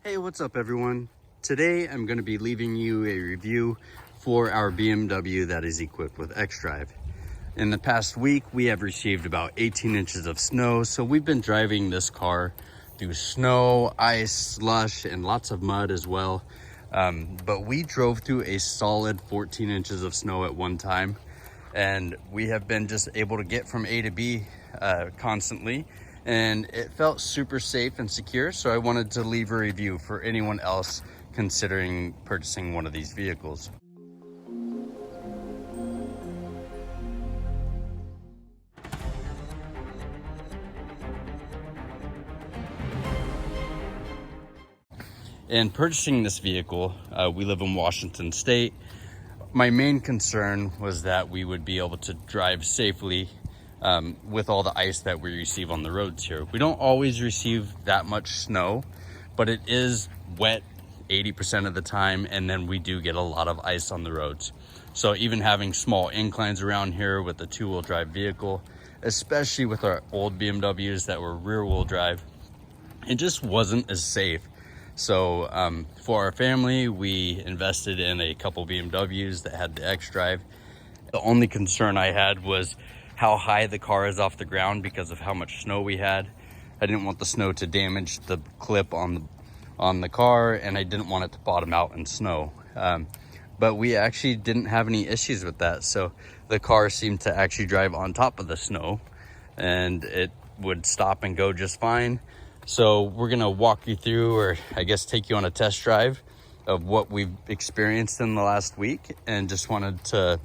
Hey, what's up everyone? Today I'm going to be leaving you a review for our BMW that is equipped with xDRIVE. In the past week, we have received about 18 inches of snow, so we've been driving this car through snow, ice, slush, and lots of mud as well. But we drove through a solid 14 inches of snow at one time, and we have been just able to get from A to B constantly. And it felt super safe and secure, so I wanted to leave a review for anyone else considering purchasing one of these vehicles. In purchasing this vehicle, we live in Washington State. My main concern was that we would be able to drive safely with all the ice that we receive on the roads here. We don't always receive that much snow, but it is wet 80% of the time, and then we do get a lot of ice on the roads. So even having small inclines around here with a two-wheel drive vehicle, especially with our old BMWs that were rear-wheel drive, it just wasn't as safe. So for our family, we invested in a couple BMWs that had the xDRIVE. The only concern I had was how high the car is off the ground because of how much snow we had. I didn't want the snow to damage the clip on the car, and I didn't want it to bottom out in snow. But we actually didn't have any issues with that. So the car seemed to actually drive on top of the snow, and it would stop and go just fine. So we're gonna walk you through, or I guess take you on a test drive of what we've experienced in the last week, and just wanted to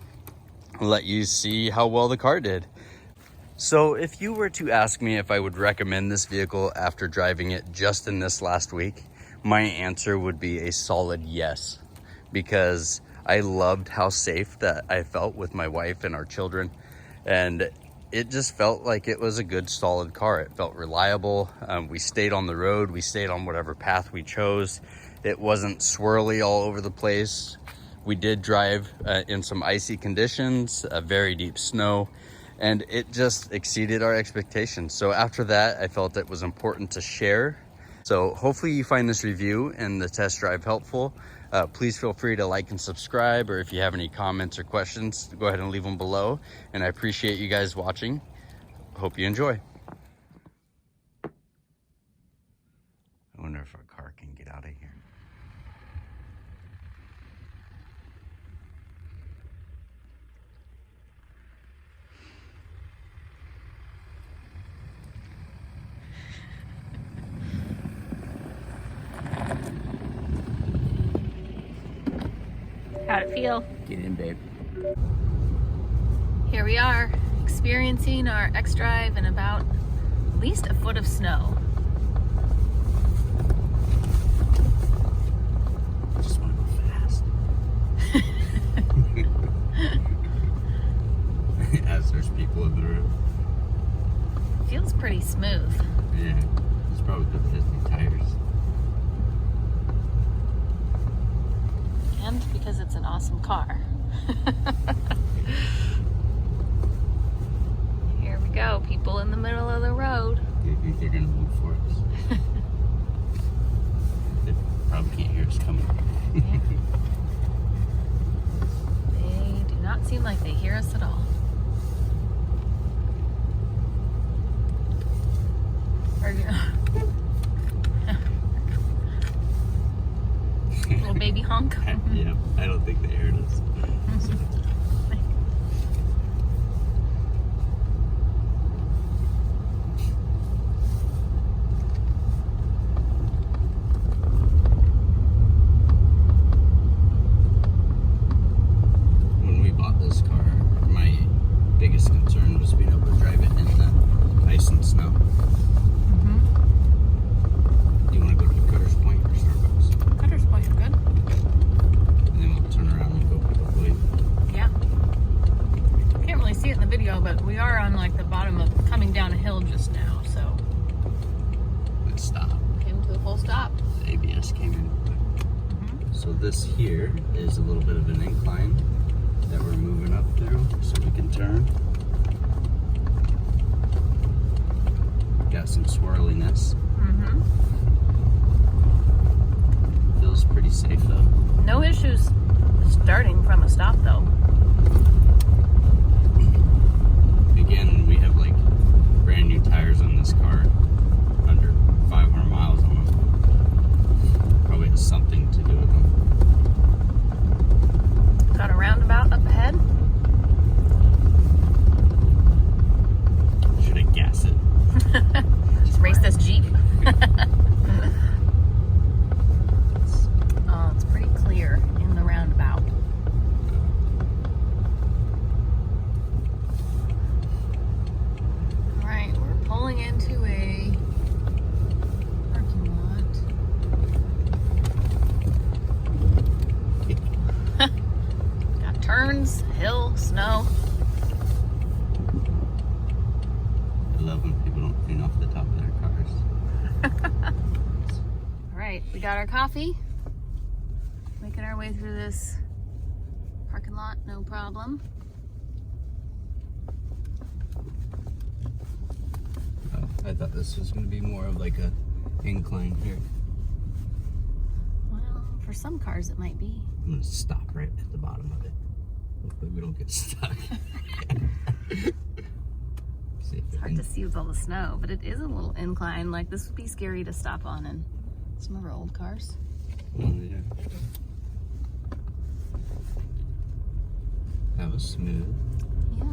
let you see how well the car did. So if you were to ask me if I would recommend this vehicle after driving it just in this last week, my answer would be a solid yes, because I loved how safe that I felt with my wife and our children, and it just felt like it was a good solid car. It felt reliable. We stayed on the road, we stayed on whatever path we chose. It wasn't swirly all over the place. We did drive in some icy conditions, very deep snow, and it just exceeded our expectations. So after that, I felt it was important to share. So hopefully you find this review and the test drive helpful. Please feel free to like and subscribe, or if you have any comments or questions, go ahead and leave them below. And I appreciate you guys watching. Hope you enjoy. I wonder if our car can get out of here. How'd it feel? Get in, babe. Here we are, experiencing our xDRIVE in about at least a foot of snow. I just want to go fast. As there's people in the room. Feels pretty smooth. Yeah, it's probably because it has new tires. And because it's an awesome car. Here we go, people in the middle of the road. Do you think they're gonna move for us? They probably can't hear us coming. Yeah. They do not seem like they hear us at all. Are you... Little baby honk. Yeah, I don't think they heard us. When we bought this car, my biggest concern was being able to drive it in the ice and snow. You want to go to Cutter's Point or Starbucks? Cutter's Point, good. And then we'll turn around and go quickly. Yeah. Can't really see it in the video, but we are on like the bottom of coming down a hill just now, so. Let's stop. Came to a full stop. The ABS came in quick. So this here is a little bit of an incline that we're moving up through, so we can turn. Got some swirliness. safe though. No issues starting from a stop though. Again, we have like brand new tires on this car, under 500 miles on them. Probably has something to do with them. Got a roundabout up ahead. Should have gassed it. Just race this Jeep. Oh, it's pretty clear in the roundabout. All right, we're pulling into a parking lot. Got turns, hill, snow. I love when people don't clean off the top of their cars. All right, we got our coffee. Making our way through this parking lot, no problem. I thought this was going to be more of like a incline here. Well, for some cars it might be. I'm going to stop right at the bottom of it. Hopefully we don't get stuck. It's hard to see with all the snow, but it is a little incline. Like, this would be scary to stop on in some of our old cars. Oh, yeah. That was smooth. Yeah.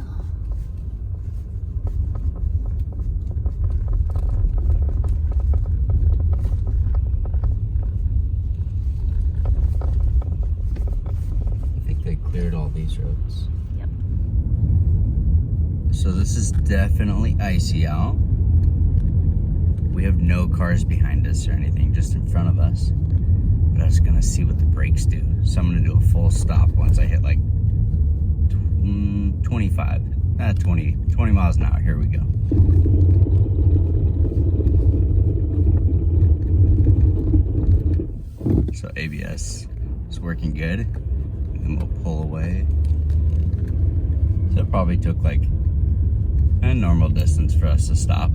I think they cleared all these roads. Yep. So this is definitely icy out. We have no cars behind us or anything, just in front of us. But I was gonna see what the brakes do. So I'm gonna do a full stop once I hit like 25, 20 miles an hour. Here we go. So ABS is working good. And we'll pull away. So it probably took like a normal distance for us to stop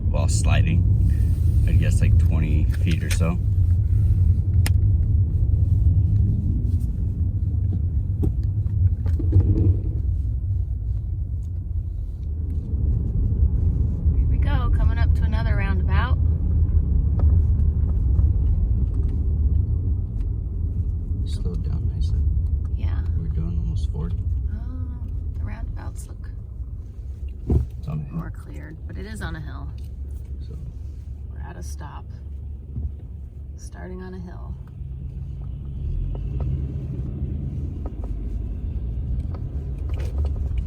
while sliding. I guess like 20 feet or so. Here we go, coming up to another roundabout. Slowed down nicely. Yeah. We're doing almost 40. Oh, the roundabouts look It's on a hill. more cleared, but it is on a hill. So We're at a stop. Starting on a hill.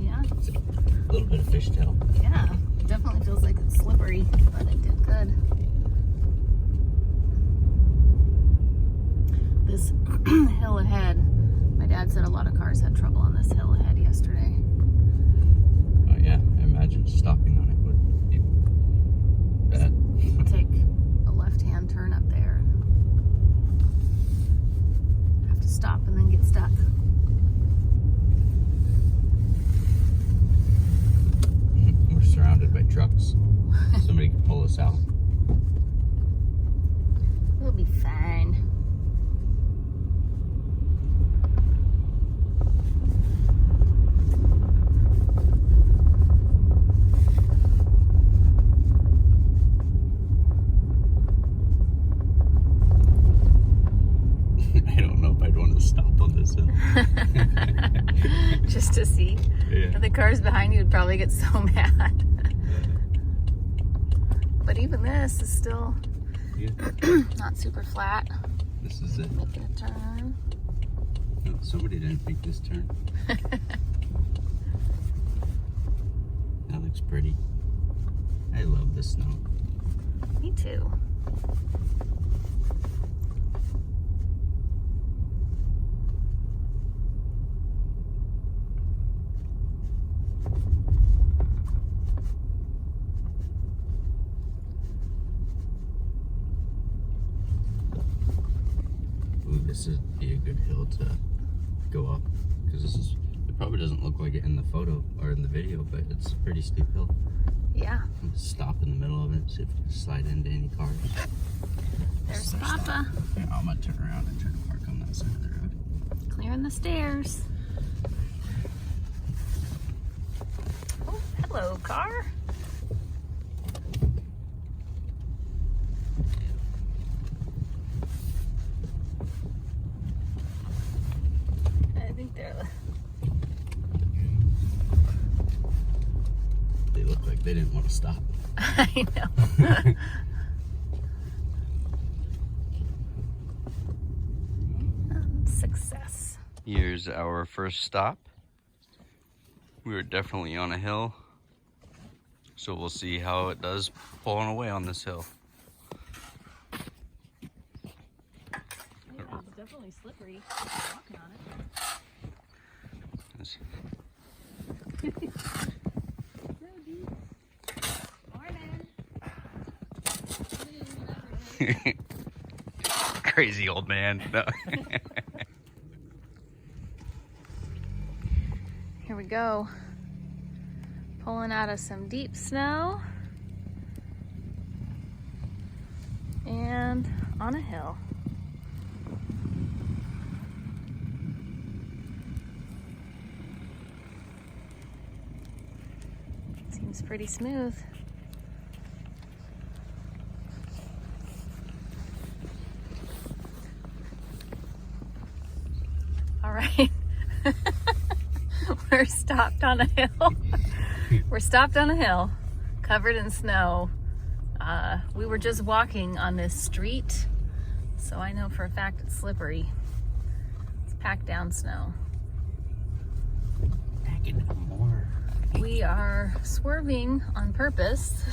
Yeah, it's a little bit of fishtail. yeah. It definitely feels like it's slippery, but it did good. This hill ahead, my dad said a lot of cars had trouble on this hill ahead yesterday. Oh yeah, I imagine stopping on it would be bad. People take a left-hand turn up there. Have to stop and then get stuck. We're surrounded by trucks. Somebody can pull us out. We'll be fine. I don't know if I'd want to stop on this hill. Just to see. Yeah. The cars behind you would probably get so mad. But even this is still Yeah. not super flat. This is it. Making a turn. No, somebody didn't make this turn. That looks pretty. I love the snow. Me too. Ooh, this would be a good hill to go up, because this is, it probably doesn't look like it in the photo or in the video, but it's a pretty steep hill. Yeah. I'm gonna stop in the middle of it, see if we can slide into any cars. There's Papa. Yeah, I'm gonna turn around and try to park on that side of the road. Clearing the stairs. Oh, hello, car. I think they look like they didn't want to stop. I know. Success. Here's our first stop. We were definitely on a hill, so we'll see how it does pulling away on this hill. Yeah, it's definitely slippery. Walking on it. Crazy old man. No. Here we go. Pulling out of some deep snow. And on a hill. Seems pretty smooth. All right. We're stopped on a hill. We're stopped on a hill, covered in snow. We were just walking on this street, so I know for a fact it's slippery. It's packed down snow. Packing down more. We are swerving on purpose.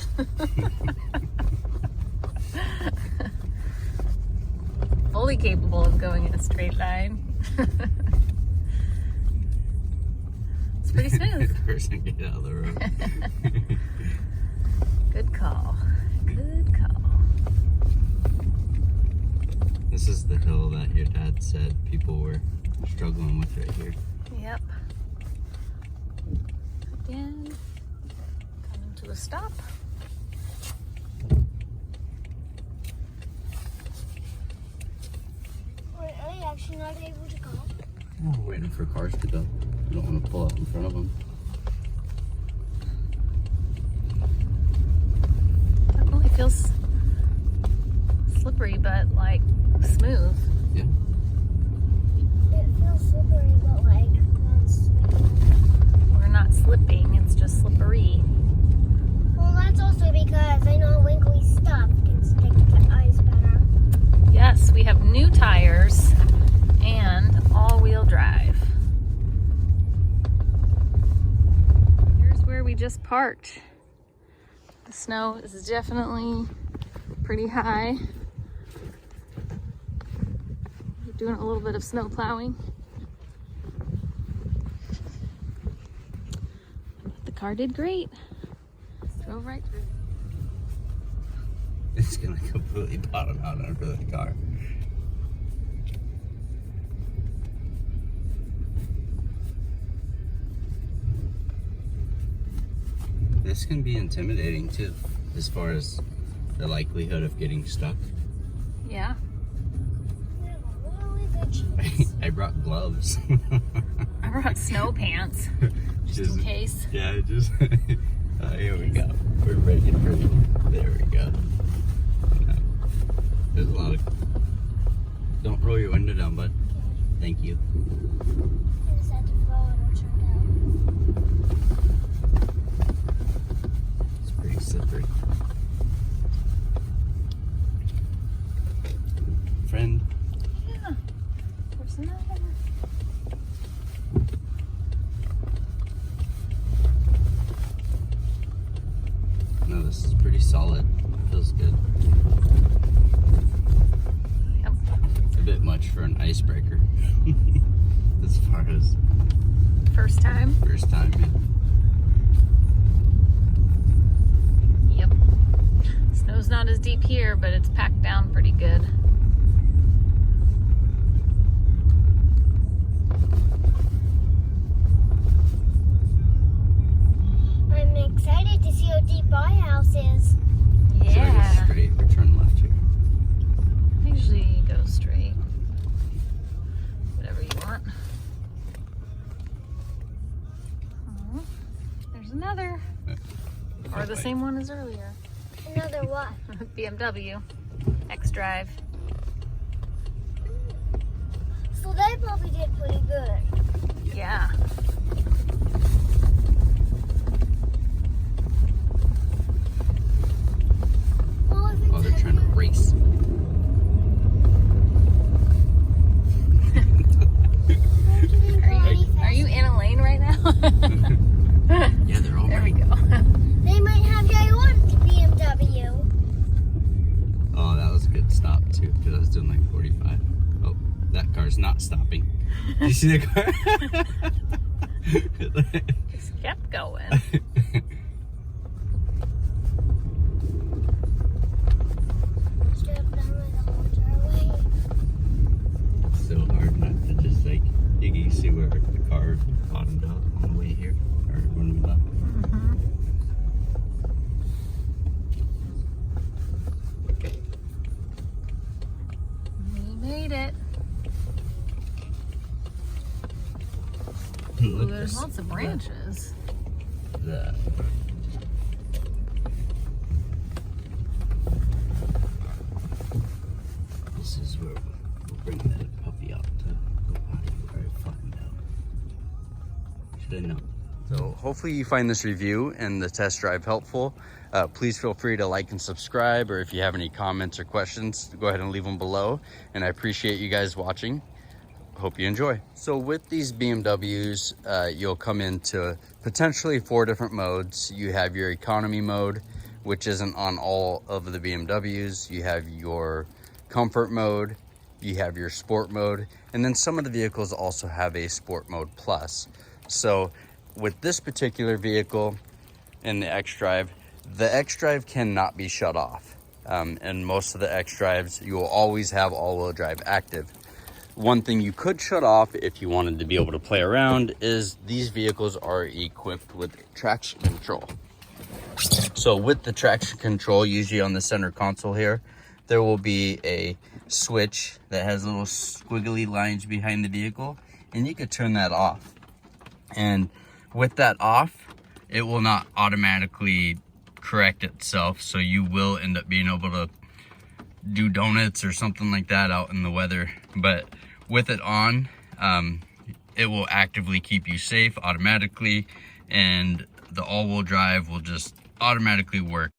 Fully capable of going in a straight line. It's pretty smooth. Person, get out of the road. Good call. Good call. This is the hill that your dad said people were struggling with right here. Yep. Again, coming to a stop. Wait, are they actually not able to go? Oh, we're waiting for cars to go. We don't want to pull up in front of them. Definitely feels slippery, but like smooth. Yeah. It feels slippery, but like not slippery. We're not slipping, it's just slippery. Well, that's also because I know winkly stuff can stick to ice better. Yes, we have new tires and all-wheel drive. Here's where we just parked. The snow is definitely pretty high. We're doing a little bit of snow plowing. But the car did great. Drove right through. It's gonna completely bottom out under the car. This can be intimidating too, as far as the likelihood of getting stuck. Yeah. We have a really good chance. I brought gloves. I brought snow pants just in case. Yeah, just here we go. We're ready for it. There we go. There's a lot of. Don't roll your window down, bud. Thank you. I just had to throw it or check out. It's pretty slippery. Friend. Yeah. Where's another? No, this is pretty solid. Feels good. Yep. A bit much for an icebreaker. As far as First time. first time, yeah. Yep. Snow's not as deep here, but it's packed down pretty good. I'm excited to see how deep my house is. So we're Yeah. straight. We're turning left here. I usually go straight. another. Or the same one as earlier. Another what? BMW xDRIVE. So they probably did pretty good. Yeah. Well, if Oh, they're trying to race. Are you in a lane right now? Yeah, they're all There we right. go. They might have J1 BMW. Oh, that was a good stop too, because I was doing like 45. Oh, that car's not stopping. Did you see that car? Just kept going. Strip down with the whole driveway. So hard not to just like, you can see where the car bottomed out on the way here, or when we left. We made it. Ooh, Look, there's this- lots of branches. the- This is where we'll bring that puppy out to go potty or find out. Should I know? So hopefully you find this review and the test drive helpful. Please feel free to like and subscribe, or if you have any comments or questions, go ahead and leave them below. And I appreciate you guys watching. Hope you enjoy. So with these BMWs, you'll come into potentially 4 different modes. You have your economy mode, which isn't on all of the BMWs. You have your comfort mode, you have your sport mode, and then some of the vehicles also have a sport mode plus. So with this particular vehicle in the xDRIVE, the xDRIVE cannot be shut off. And most of the xDRIVEs, you will always have all-wheel drive active. One thing you could shut off if you wanted to be able to play around is these vehicles are equipped with traction control. So with the traction control, usually on the center console here, there will be a switch that has little squiggly lines behind the vehicle, and you could turn that off. And with that off, it will not automatically correct itself, so you will end up being able to do donuts or something like that out in the weather. But with it on, it will actively keep you safe automatically, and the all-wheel drive will just automatically work.